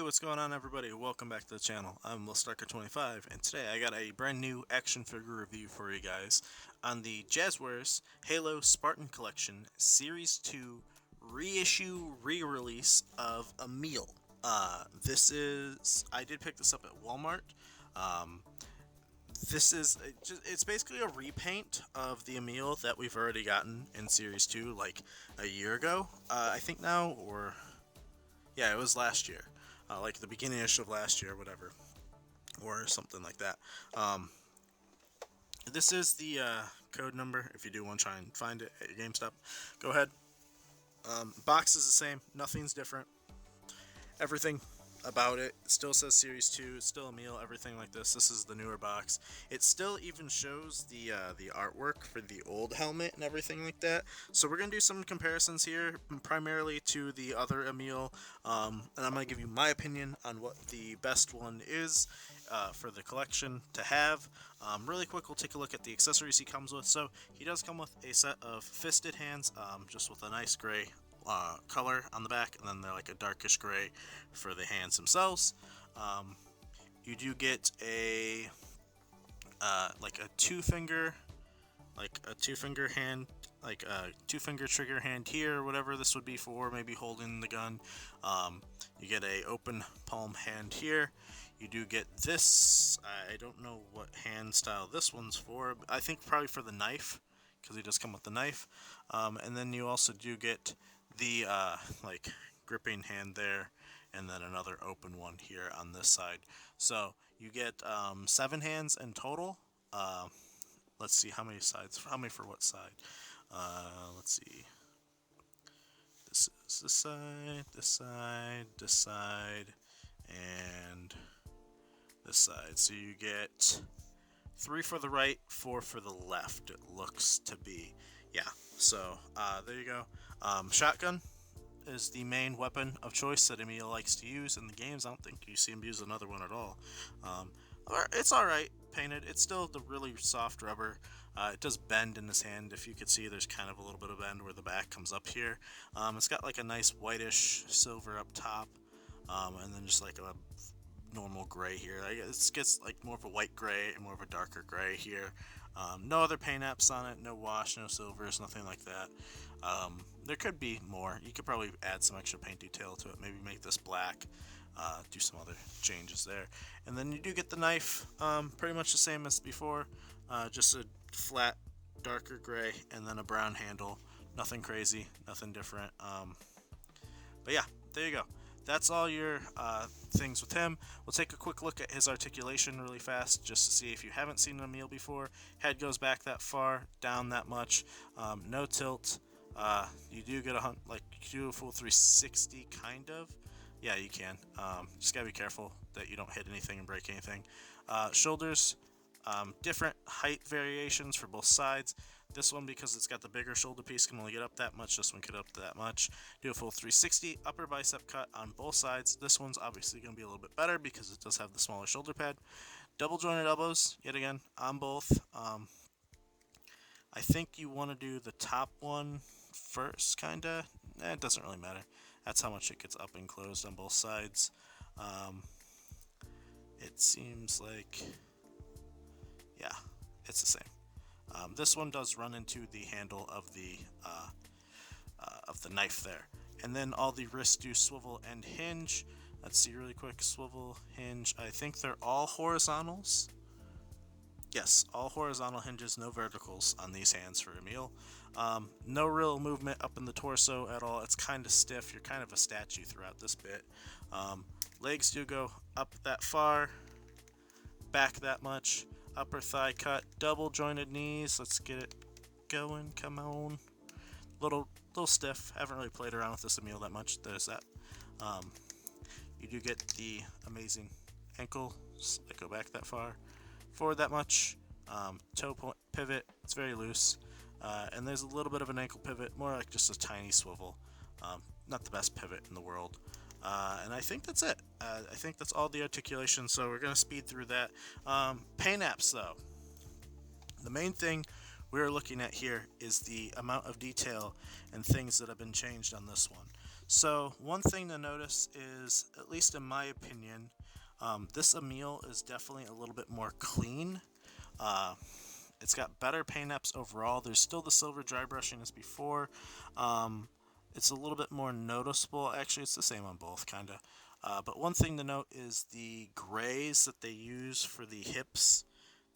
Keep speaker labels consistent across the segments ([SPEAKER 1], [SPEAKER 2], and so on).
[SPEAKER 1] What's going on, everybody? Welcome back to the channel. I'm Emile-A239, and today I got a brand new action figure review for you guys on the Jazwares Halo Spartan Collection Series 2 reissue re-release of Emile. I did pick this up at Walmart. Um, it's basically a repaint of the Emile that we've already gotten in Series 2 like a year ago, I think now, or yeah, it was last year. Like the beginning-ish of last year, whatever, or something like that. This is the code number. If you do want to try and find it at your GameStop, go ahead. Box is the same. Nothing's different. Everything about it still says Series 2. It's still Emile. Everything like this. This is the newer box. It still even shows the artwork for the old helmet and everything like that. So we're gonna do some comparisons here, primarily to the other Emile, and I'm gonna give you my opinion on what the best one is for the collection to have. Really quick, we'll take a look at the accessories he comes with. So he does come with a set of fisted hands, just with a nice gray color on the back, and then they're like a darkish gray for the hands themselves. You do get a like a two finger hand, like a two-finger trigger hand here, or whatever this would be for, maybe holding the gun. You get a open palm hand here. You do get this, I don't know what hand style this one's for. I think probably for the knife, because he does come with the knife. And then you also do get the like gripping hand there, and then another open one here on this side. So you get 7 hands in total. Let's see how many sides, how many for what side. Let's see. This is this side, this side, this side, and this side. So you get 3 for the right, 4 for the left, it looks to be. Yeah, so there you go. Shotgun is the main weapon of choice that Emile likes to use in the games. I don't think you see him use another one at all. It's alright painted. It's still the really soft rubber. It does bend in his hand. If you could see, there's kind of a little bit of bend where the back comes up here. It's got like a nice whitish silver up top, and then just like a normal gray here. It gets like more of a white gray and more of a darker gray here. No other paint apps on it, no wash, no silvers, nothing like that. There could be more. You could probably add some extra paint detail to it, maybe make this black, do some other changes there. And then you do get the knife, pretty much the same as before, just a flat, darker gray, and then a brown handle. Nothing crazy, nothing different. But yeah, there you go. That's all your things with him. We'll take a quick look at his articulation really fast, just to see if you haven't seen an Emile before. Head goes back that far, down that much, no tilt. You do get you do a full 360, kind of. Yeah, you can. Just gotta be careful that you don't hit anything and break anything. Shoulders, different height variations for both sides. This one, because it's got the bigger shoulder piece, can only get up that much. This one could up that much. Do a full 360, upper bicep cut on both sides. This one's obviously going to be a little bit better because it does have the smaller shoulder pad. Double jointed elbows, yet again, on both. I think you want to do the top one first, kinda. It doesn't really matter. That's how much it gets up and closed on both sides. It seems like, yeah, it's the same. This one does run into the handle of the knife there, and then all the wrists do swivel and hinge. Let's see really quick. Swivel, hinge. I think they're all horizontals. Yes, all horizontal hinges, no verticals on these hands for Emile. No real movement up in the torso at all. It's kind of stiff. You're kind of a statue throughout this bit. Legs do go up that far, back that much. Upper thigh cut, double jointed knees. Let's get it going. Come on. Little stiff. Haven't really played around with this Emile that much. There's that. You do get the amazing ankles that go back that far, forward that much. Toe point pivot. It's very loose. And there's a little bit of an ankle pivot, more like just a tiny swivel. Not the best pivot in the world. And I think that's it. I think that's all the articulation, so we're going to speed through that. Paint apps, though. The main thing we're looking at here is the amount of detail and things that have been changed on this one. So one thing to notice is, at least in my opinion, this Emile is definitely a little bit more clean. Uh, it's got better paint apps overall. There's still the silver dry brushing as before. Um, it's a little bit more noticeable. Actually, it's the same on both, kind of. But one thing to note is the grays that they use for the hips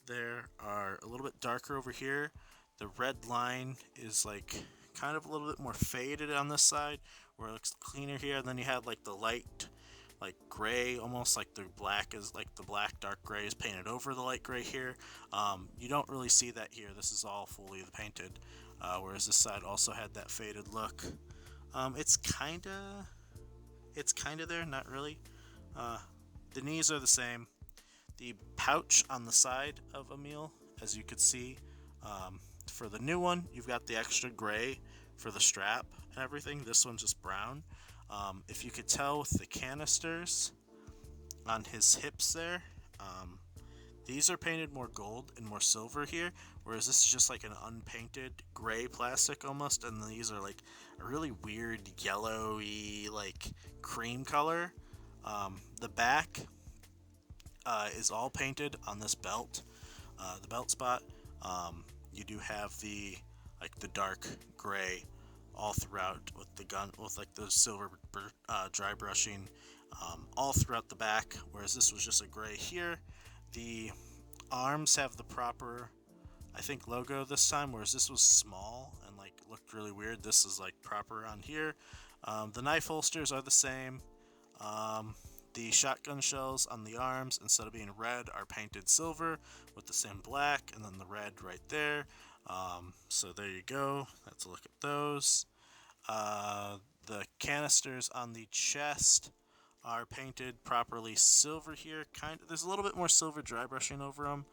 [SPEAKER 1] there are a little bit darker over here. The red line is like kind of a little bit more faded on this side, where it looks cleaner here. And then you have like the light, like gray, almost like the black is like the black dark gray is painted over the light gray here. You don't really see that here. This is all fully painted, whereas this side also had that faded look. It's kinda there, not really. The knees are the same. The pouch on the side of Emile, as you could see, for the new one, you've got the extra gray for the strap and everything. This one's just brown. If you could tell with the canisters on his hips there, these are painted more gold and more silver here, whereas this is just like an unpainted gray plastic almost, and these are like a really weird yellowy, like cream color. The back is all painted on this belt, the belt spot. You do have the dark gray all throughout with the gun, with like the silver dry brushing all throughout the back, whereas this was just a gray here. The arms have the proper, I think, logo this time, whereas this was small and like looked really weird. This is like proper on here. The knife holsters are the same. The shotgun shells on the arms, instead of being red, are painted silver with the same black, and then the red right there. So there you go. Let's look at those. The canisters on the chest are painted properly silver here. There's a little bit more silver dry brushing over them.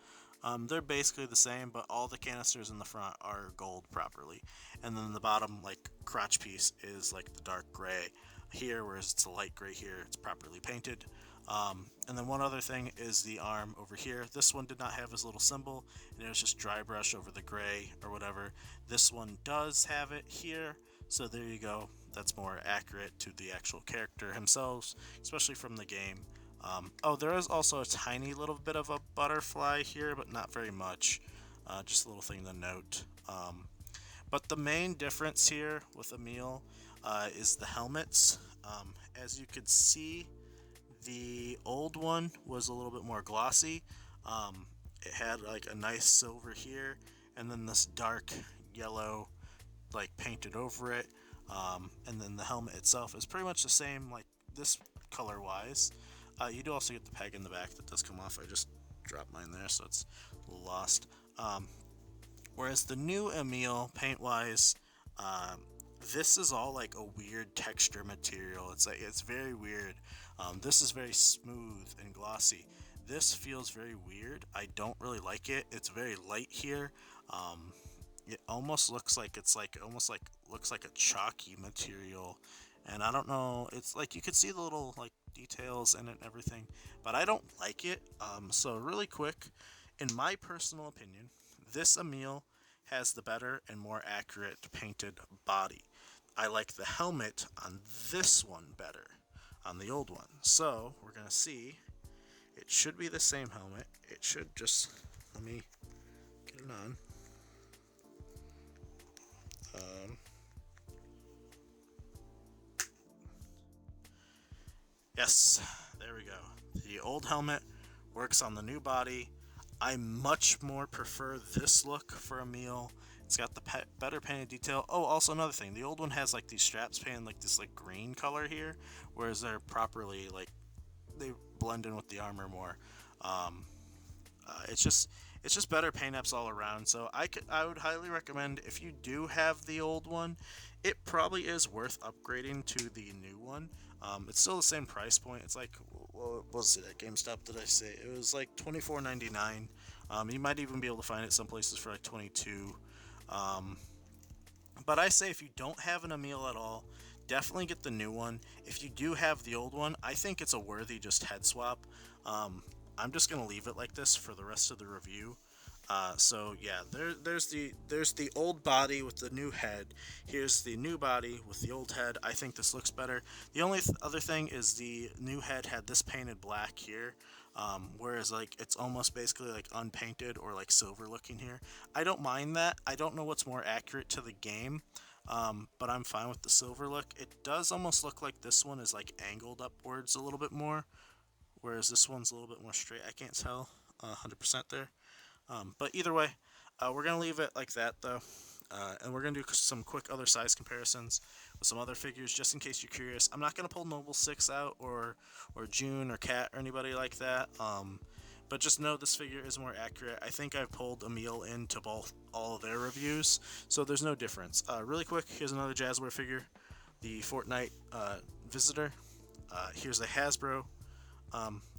[SPEAKER 1] They're basically the same, but all the canisters in the front are gold properly. And then the bottom, like, crotch piece is like the dark gray here, whereas it's a light gray here. It's properly painted. And then one other thing is the arm over here. This one did not have his little symbol, and it was just dry brush over the gray or whatever. This one does have it here, so there you go. That's more accurate to the actual character himself, especially from the game. There is also a tiny little bit of a butterfly here, but not very much. Just a little thing to note. But the main difference here with Emile is the helmets. As you could see, the old one was a little bit more glossy. It had like a nice silver here, and then this dark yellow like painted over it. And then the helmet itself is pretty much the same, like this color wise. You do also get the peg in the back that does come off. I just dropped mine there, so it's a little lost. Whereas the new Emile, paint wise, this is all like a weird texture material. It's very weird. This is very smooth and glossy. This feels very weird. I don't really like it. It's very light here. It almost looks like looks like a chalky material, and I don't know. It's like you could see the little like details in it and everything, but I don't like it. So really quick, in my personal opinion, this Emile has the better and more accurate painted body. I like the helmet on this one better, on the old one. So we're gonna see. It should be the same helmet. It should just, let me get it on. Yes, there we go. The old helmet works on the new body. I much more prefer this look for Emile. It's got the better painted detail. Oh, also another thing, the old one has like these straps painted like this like green color here, whereas they're properly like they blend in with the armor more. It's just better paint apps all around. So I would highly recommend, if you do have the old one, it probably is worth upgrading to the new one. It's still the same price point. It's like, what was it at GameStop? Did I say it was like $24.99? You might even be able to find it some places for like $22. But I say if you don't have an Emile at all, definitely get the new one. If you do have the old one, I think it's a worthy just head swap. I'm just going to leave it like this for the rest of the review. So yeah, there's the old body with the new head. Here's the new body with the old head. I think this looks better. The only other thing is the new head had this painted black here, whereas like it's almost basically like unpainted or like silver looking here. I don't mind that. I don't know what's more accurate to the game, but I'm fine with the silver look. It does almost look like this one is like angled upwards a little bit more, whereas this one's a little bit more straight. I can't tell 100% there. But either way, we're going to leave it like that though. And we're going to do some quick other size comparisons with some other figures just in case you're curious. I'm not going to pull Noble 6 out or June or Cat or anybody like that. But just know this figure is more accurate. I think I've pulled Emile into both all of their reviews, so there's no difference. Really quick, here's another Jazwares figure, the Fortnite Visitor. Here's the Hasbro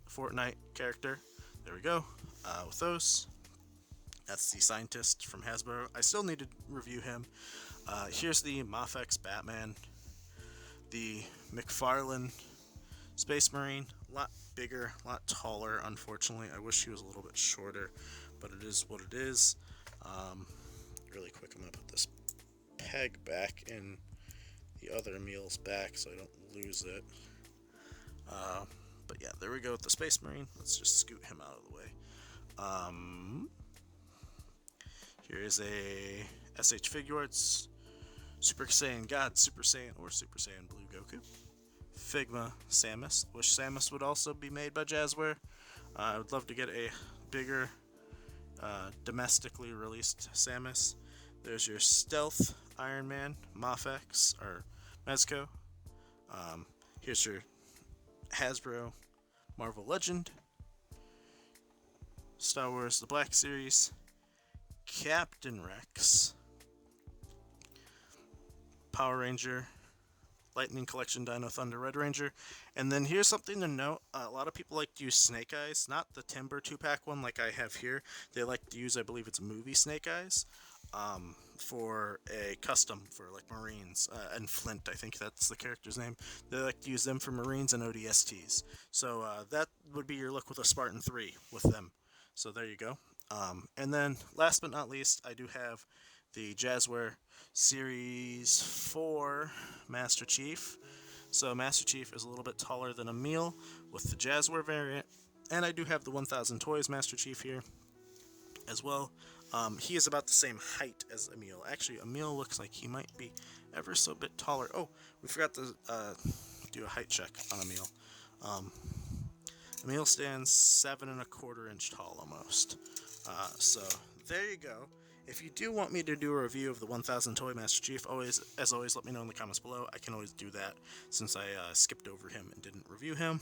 [SPEAKER 1] Fortnite character. There we go. With those. That's the scientist from Hasbro. I still need to review him. Here's the Mafex Batman. The McFarlane Space Marine. A lot bigger, a lot taller, unfortunately. I wish he was a little bit shorter, but it is what it is. Really quick, I'm going to put this peg back in the other Emile's back so I don't lose it. But yeah, there we go with the Space Marine. Let's just scoot him out of the way. Here is a SH Figuarts Super Saiyan God, Super Saiyan, or Super Saiyan Blue Goku. Figma Samus. Wish Samus would also be made by Jazwares. I would love to get a bigger, domestically released Samus. There's your Stealth Iron Man, Mafex, or Mezco. Here's your Hasbro Marvel Legend. Star Wars The Black Series. Captain Rex, Power Ranger, Lightning Collection Dino Thunder Red Ranger, and then here's something to note, a lot of people like to use Snake Eyes, not the Timber 2-pack one like I have here. They like to use, I believe it's movie Snake Eyes, for a custom for like Marines, and Flint, I think that's the character's name. They like to use them for Marines and ODSTs, so that would be your look with a Spartan 3 with them. So there you go. And then, last but not least, I do have the Jazwares Series 4 Master Chief. So Master Chief is a little bit taller than Emile with the Jazwares variant. And I do have the 1000 Toys Master Chief here as well. He is about the same height as Emile. Actually, Emile looks like he might be ever so bit taller. Oh, we forgot to do a height check on Emile. Emile stands 7¼ inch tall almost. So there you go. If you do want me to do a review of the 1000 Toy Master Chief, as always, let me know in the comments below. I can always do that since I skipped over him and didn't review him.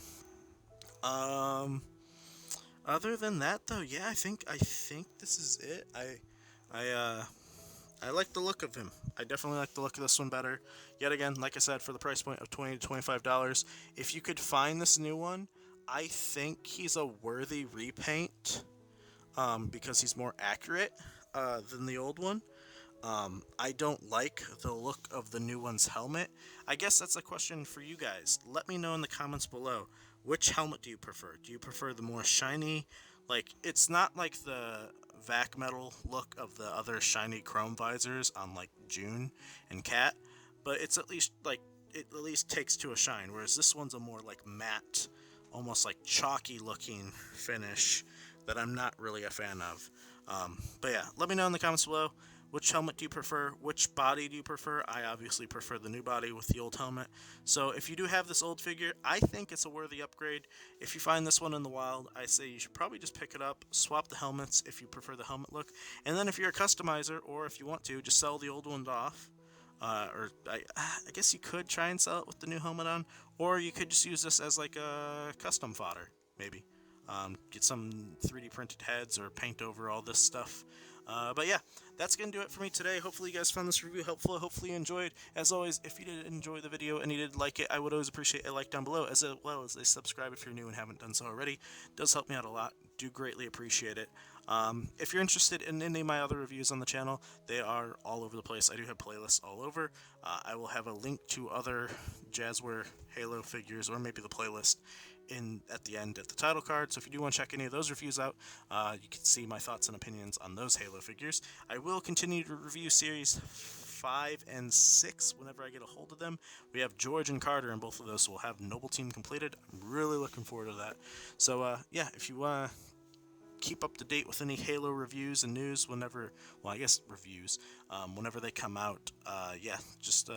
[SPEAKER 1] Other than that, though, yeah, I think this is it. I like the look of him. I definitely like the look of this one better. Yet again, like I said, for the price point of $20 to $25, if you could find this new one, I think he's a worthy repaint. Because he's more accurate than the old one. I don't like the look of the new one's helmet. I guess that's a question for you guys. Let me know in the comments below. Which helmet do you prefer? Do you prefer the more shiny, like, it's not like the vac metal look of the other shiny chrome visors on, like, June and Cat, but it's at least, like, it at least takes to a shine, whereas this one's a more, like, matte, almost, like, chalky looking finish that I'm not really a fan of. But yeah, let me know in the comments below. Which helmet do you prefer? Which body do you prefer? I obviously prefer the new body with the old helmet. So if you do have this old figure, I think it's a worthy upgrade. If you find this one in the wild, I say you should probably just pick it up, swap the helmets if you prefer the helmet look, and then if you're a customizer, or if you want to, just sell the old one off. Or I guess you could try and sell it with the new helmet on, or you could just use this as like a custom fodder, maybe. Get some 3D printed heads or paint over all this stuff. But yeah, that's going to do it for me today. Hopefully you guys found this review helpful. Hopefully you enjoyed. As always, if you did enjoy the video and you did like it, I would always appreciate a like down below, as well as a subscribe if you're new and haven't done so already. It does help me out a lot. Do greatly appreciate it. If you're interested in any of my other reviews on the channel, they are all over the place. I do have playlists all over. I will have a link to other Jazwares Halo figures, or maybe the playlist, in at the end at the title card. So if you do want to check any of those reviews out, you can see my thoughts and opinions on those Halo figures. I will continue to review Series 5 and 6 whenever I get a hold of them. We have George and Carter in both of those, so we'll have Noble Team completed. I'm really looking forward to that. So yeah, if you want to keep up to date with any Halo reviews and news whenever, well, I guess reviews, whenever they come out, yeah, just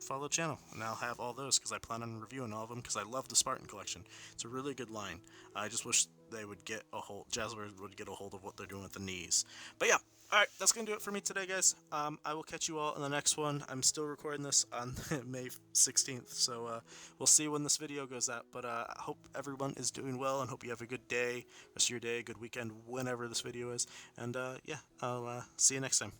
[SPEAKER 1] follow the channel, and I'll have all those, because I plan on reviewing all of them, because I love the Spartan collection. It's a really good line. I just wish they would get a hold, Jazwares would get a hold of what they're doing with the knees. But yeah, alright, that's going to do it for me today, guys. I will catch you all in the next one. I'm still recording this on May 16th, so we'll see when this video goes out. But I hope everyone is doing well, and hope you have a good day, rest of your day, good weekend, whenever this video is. And yeah, I'll see you next time.